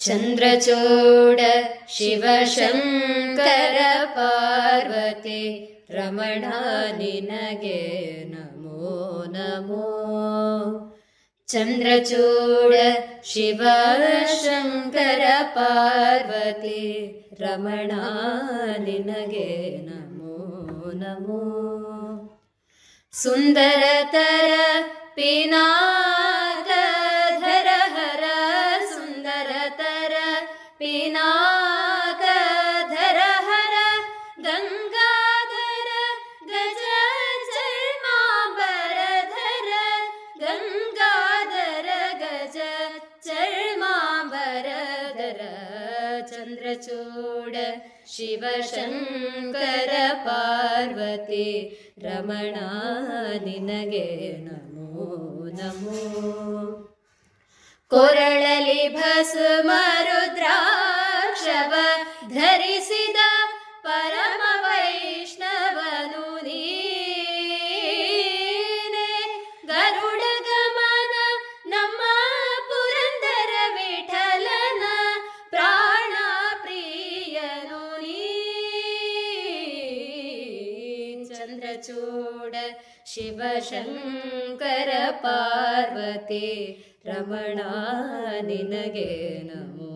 ಚಂದ್ರಚೂಡ ಶಿವಶಂಕರ ಪಾರ್ವತಿ ರಮಣ ನಿನಗೆ ನಮೋ ನಮೋ. ಚಂದ್ರಚೂಡ ಶಿವಶಂಕರ ಪಾರ್ವತಿ ರಮಣ ನಿನಗೆ ನಮೋ ನಮೋ. ಸುಂದರತರ ಪಿನಾಕ ಧರ ಹರ ಸುಂದರತರ ಪಿನಾಕ ಧರ ಹರ ಗಂಗಾಧರ ಗಜ ಚರ್ಮಾಂಬರಧರ ಗಂಗಾಧರ ಗಜ ಚರ್ಮಾಂಬರಧರ. ಚಂದ್ರಚೂಡ ಶಿವಶಂಕರ ಪಾರ್ವತಿ ರಮಣ ನಿನಗೆ ನಮೋ ನಮೋ. ಕೊರಳಲಿ ಭಸ್ಮ ರುದ್ರಾಕ್ಷವ ಧರಿಸಿದ ಪರಮ ವೈಷ್ಣವನು ನೀನೆ. ಗರುಡ ಗಮನ ನಮ್ಮ ಪುರಂದರ ವಿಠಲನ ಪ್ರಾಣ ಪ್ರಿಯನು ನೀ. ಚಂದ್ರಚೂಡ ಶಿವಶಂಕರ ಪಾರ್ವತಿ ರಮಣ ನಿನಗೆ ನಮೋ